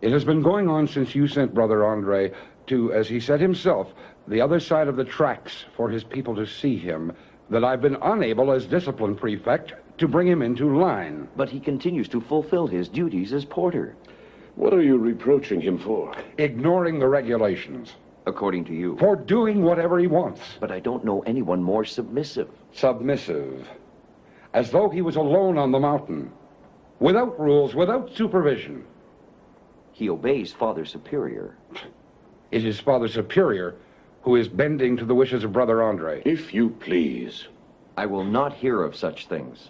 It has been going on since you sent Brother André to, as he said himself, the other side of the tracks for his people to see him, that I've been unable as discipline prefect to bring him into line. But he continues to fulfill his duties as porter. What are you reproaching him for? Ignoring the regulations. According to you. For doing whatever he wants. But I don't know anyone more submissive. Submissive. As though he was alone on the mountain. Without rules, without supervision. He obeys Father Superior. It is Father Superior who is bending to the wishes of Brother André. If you please. I will not hear of such things.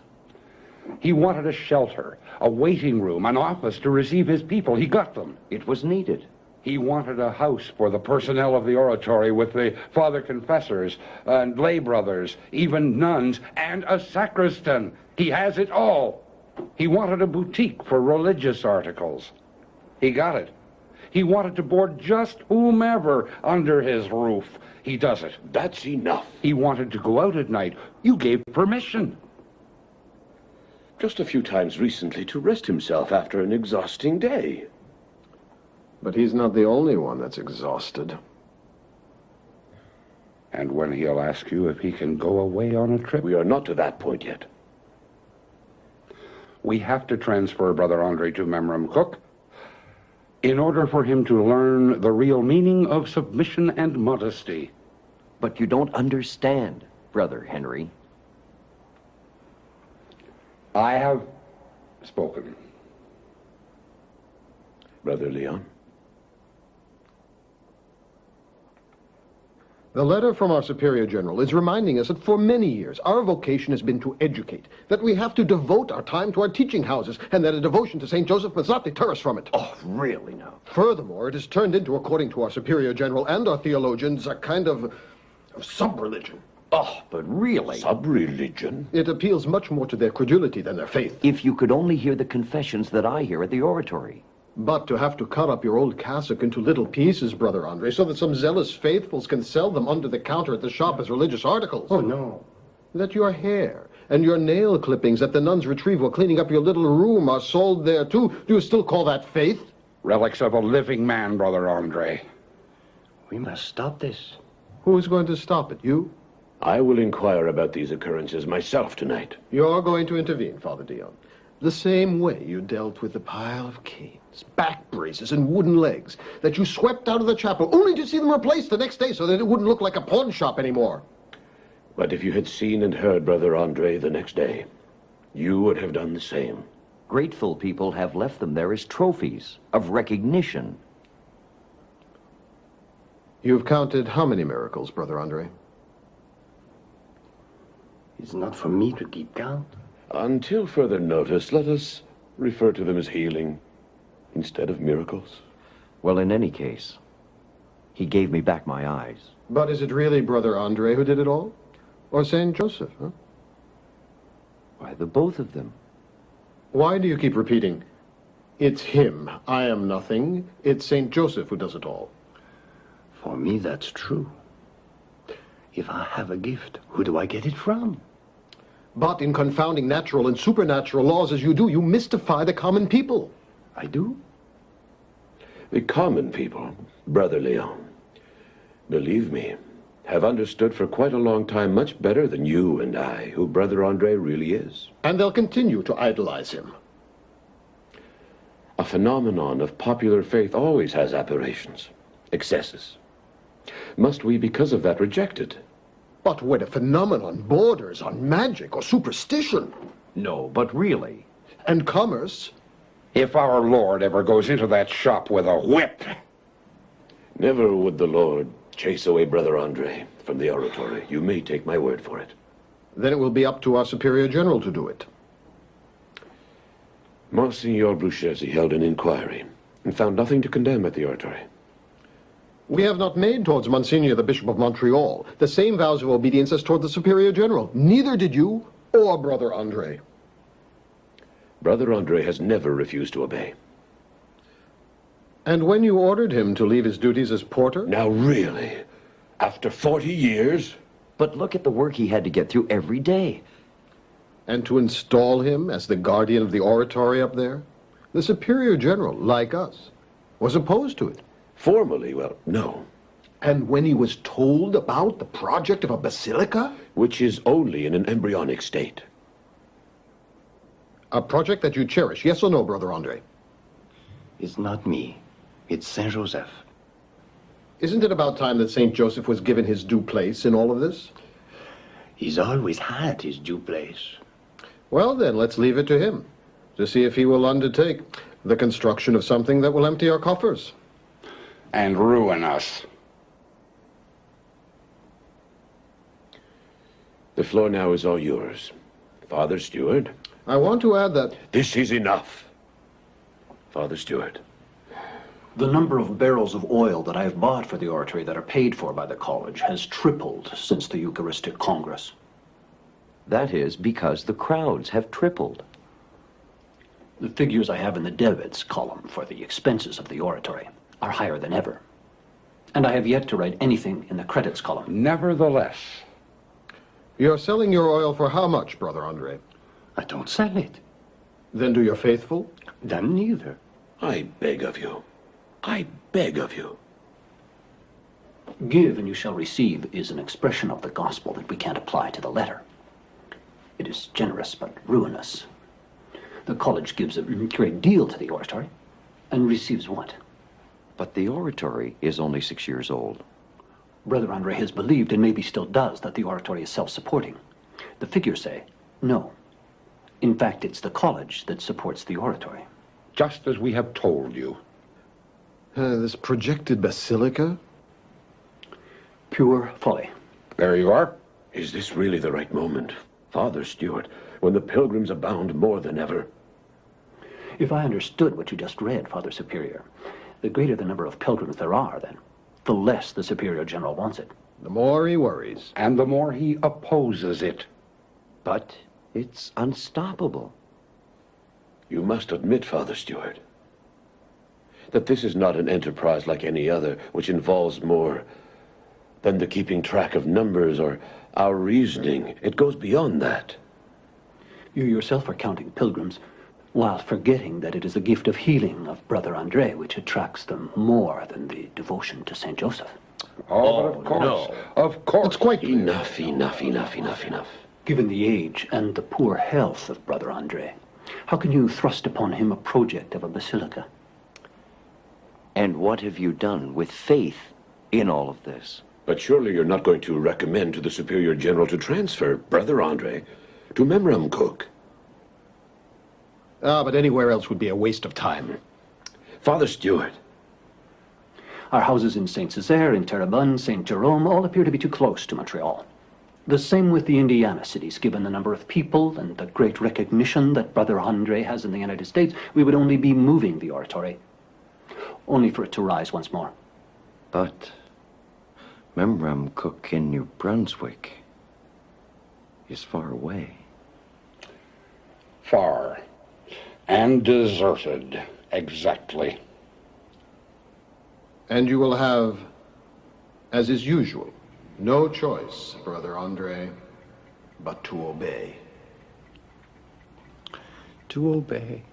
He wanted a shelter, a waiting room, an office to receive his people. He got them. It was needed. He wanted a house for the personnel of the oratory with the father confessors and lay brothers, even nuns, and a sacristan. He has it all. He wanted a boutique for religious articles. He got it. He wanted to board just whomever under his roof. He does it. That's enough. He wanted to go out at night. You gave permission. Just a few times recently to rest himself after an exhausting day. But he's not the only one that's exhausted. And when he'll ask you if he can go away on a trip? We are not to that point yet. We have to transfer Brother André to Memramcook in order for him to learn the real meaning of submission and modesty. But you don't understand, Brother Henry. I have spoken. Brother Leon? The letter from our Superior General is reminding us that for many years our vocation has been to educate, that we have to devote our time to our teaching houses, and that a devotion to St. Joseph must not deter us from it. Oh, really now? Furthermore, it has turned into, according to our Superior General and our theologians, a kind of sub-religion. Oh, but really? Sub-religion? It appeals much more to their credulity than their faith. If you could only hear the confessions that I hear at the oratory. But to have to cut up your old cassock into little pieces, Brother André, so that some zealous faithfuls can sell them under the counter at the shop as religious articles. Oh, no. That your hair and your nail clippings that the nuns retrieve while cleaning up your little room are sold there, too. Do you still call that faith? Relics of a living man, Brother André. We must stop this. Who is going to stop it? You? I will inquire about these occurrences myself tonight. You're going to intervene, Father Dion. The same way you dealt with the pile of canes, back braces, and wooden legs that you swept out of the chapel, only to see them replaced the next day so that it wouldn't look like a pawn shop anymore. But if you had seen and heard Brother André the next day, you would have done the same. Grateful people have left them there as trophies of recognition. You've counted how many miracles, Brother André? It's not for me to keep count. Until further notice, let us refer to them as healing instead of miracles. Well, in any case, he gave me back my eyes. But is it really Brother André who did it all? Or St. Joseph, huh? Why, the both of them. Why do you keep repeating, it's him, I am nothing, it's St. Joseph who does it all? For me, that's true. If I have a gift, who do I get it from? But in confounding natural and supernatural laws as you do, you mystify the common people. I do? The common people, Brother Leon, believe me, have understood for quite a long time much better than you and I who Brother André really is. And they'll continue to idolize him. A phenomenon of popular faith always has aberrations, excesses. Must we, because of that, reject it? But when a phenomenon borders on magic or superstition. No, but really. And commerce. If our Lord ever goes into that shop with a whip. Never would the Lord chase away Brother André from the oratory. You may take my word for it. Then it will be up to our Superior General to do it. Monsignor Bruchesi held an inquiry and found nothing to condemn at the oratory. We have not made towards Monsignor the Bishop of Montreal the same vows of obedience as toward the Superior General. Neither did you or Brother André. Brother André has never refused to obey. And when you ordered him to leave his duties as porter? Now really? After 40 years? But look at the work he had to get through every day. And to install him as the guardian of the oratory up there? The Superior General, like us, was opposed to it. Formally, well, no. And when he was told about the project of a basilica? Which is only in an embryonic state. A project that you cherish, yes or no, Brother André? It's not me. It's Saint Joseph. Isn't it about time that Saint Joseph was given his due place in all of this? He's always had his due place. Well, then, let's leave it to him, to see if he will undertake the construction of something that will empty our coffers. And ruin us. The floor now is all yours. Father Stewart. I want to add that... This is enough. Father Stewart. The number of barrels of oil that I have bought for the oratory that are paid for by the college has tripled since the Eucharistic Congress. That is because the crowds have tripled. The figures I have in the debits column for the expenses of the oratory are higher than ever. And I have yet to write anything in the credits column. Nevertheless. You're selling your oil for how much, Brother André? I don't sell it. Then do your faithful? Them neither. I beg of you. I beg of you. Give and you shall receive is an expression of the gospel that we can't apply to the letter. It is generous but ruinous. The college gives a great deal to the oratory and receives what? But the oratory is only 6 years old. Brother André has believed, and maybe still does, that the oratory is self-supporting. The figures say no. In fact, it's the college that supports the oratory. Just as we have told you. This projected basilica? Pure folly. There you are. Is this really the right moment, Father Stewart, when the pilgrims abound more than ever? If I understood what you just read, Father Superior, the greater the number of pilgrims there are, then, the less the Superior General wants it. The more he worries. And the more he opposes it. But it's unstoppable. You must admit, Father Stewart, that this is not an enterprise like any other, which involves more than the keeping track of numbers or our reasoning. It goes beyond that. You yourself are counting pilgrims, while forgetting that it is the gift of healing of Brother André which attracts them more than the devotion to Saint Joseph. Oh, but of course. No. Of course. It's quite enough. Given the age and the poor health of Brother André, how can you thrust upon him a project of a basilica? And what have you done with faith in all of this? But surely you're not going to recommend to the Superior General to transfer Brother André to Memramcook. But anywhere else would be a waste of time. Father Stewart. Our houses in Saint Césaire, in Terrebonne, Saint Jerome, all appear to be too close to Montreal. The same with the Indiana cities. Given the number of people and the great recognition that Brother André has in the United States, we would only be moving the oratory, only for it to rise once more. But Memramcook in New Brunswick is far away. Far. And deserted. Exactly. And you will have, as is usual, no choice, Brother André, but to obey. To obey.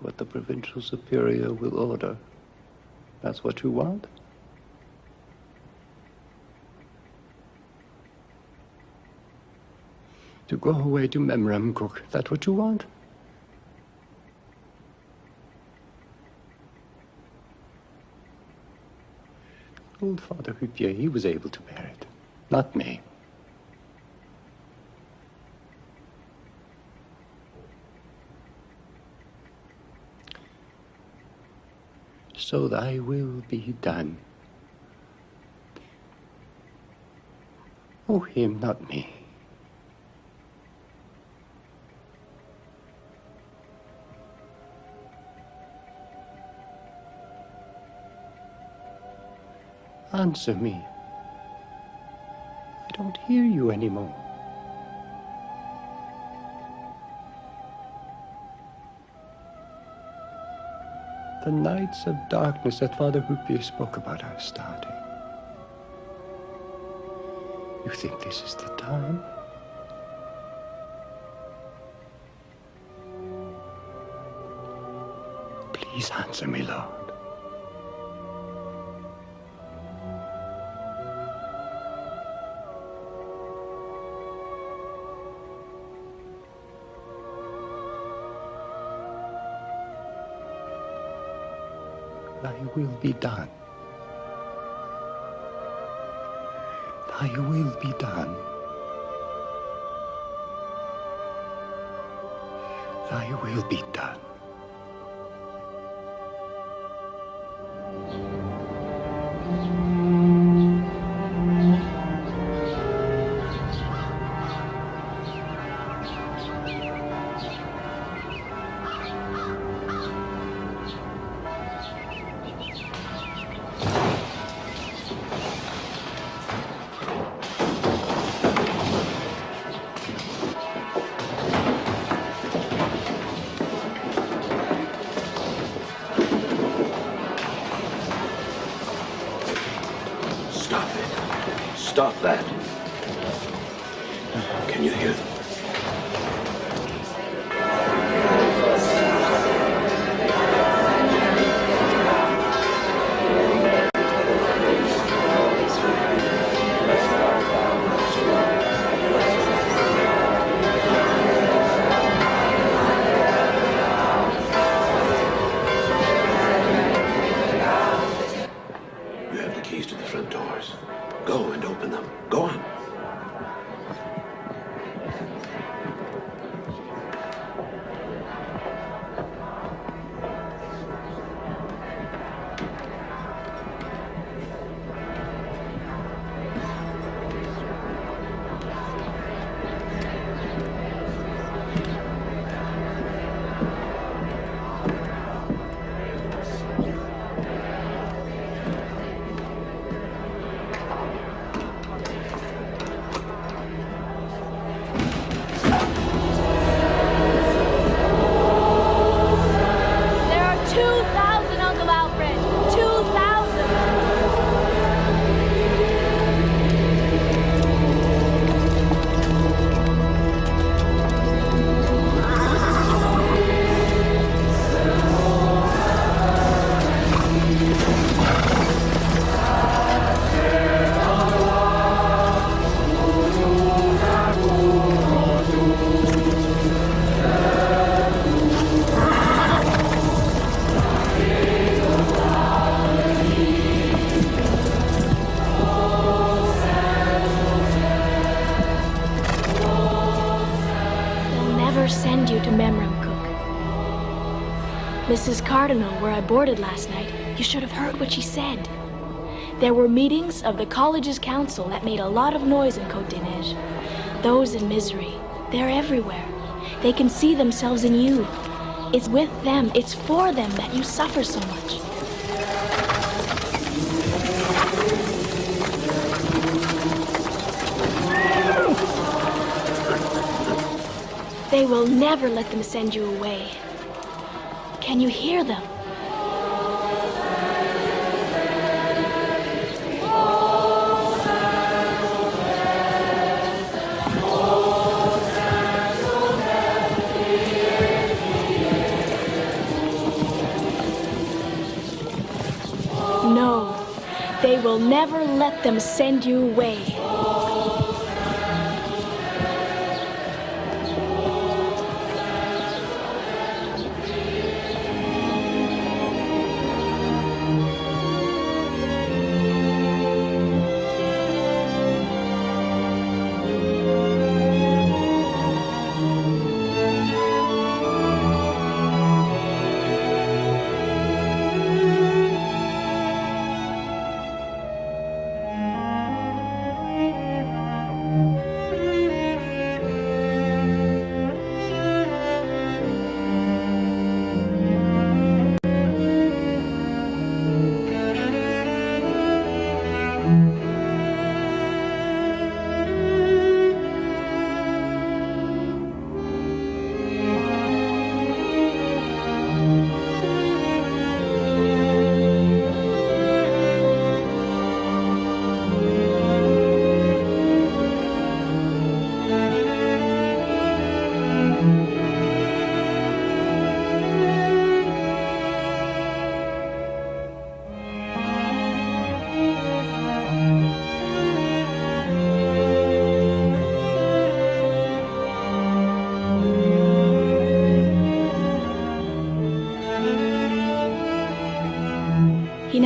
What the provincial superior will order. That's what you want? To go away to Memramcook, that's what you want? Old Father Hupier, he was able to bear it. Not me. So thy will be done. Oh, him, not me. Answer me. I don't hear you anymore. The nights of darkness that Father Hupier spoke about are starting. You think this is the time? Please answer me, Lord. Thy will be done. Thy will be done. Thy will be done. Stop that. Can you hear them? You have the keys to the front doors. Go and open them. Go on. Mrs. Cardinal, where I boarded last night, you should have heard what she said. There were meetings of the college's council that made a lot of noise in Côte d'Ivoire. Those in misery, they're everywhere. They can see themselves in you. It's with them, it's for them that you suffer so much. They will never let them send you away. Can you hear them? No, they will never let them send you away.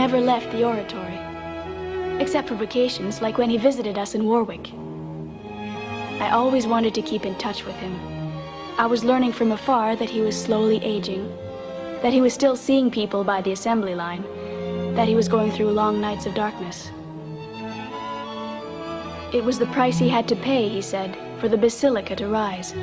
never left the oratory, except for vacations, like when he visited us in Warwick. I always wanted to keep in touch with him. I was learning from afar that he was slowly aging, that he was still seeing people by the assembly line, that he was going through long nights of darkness. It was the price he had to pay, he said, for the basilica to rise.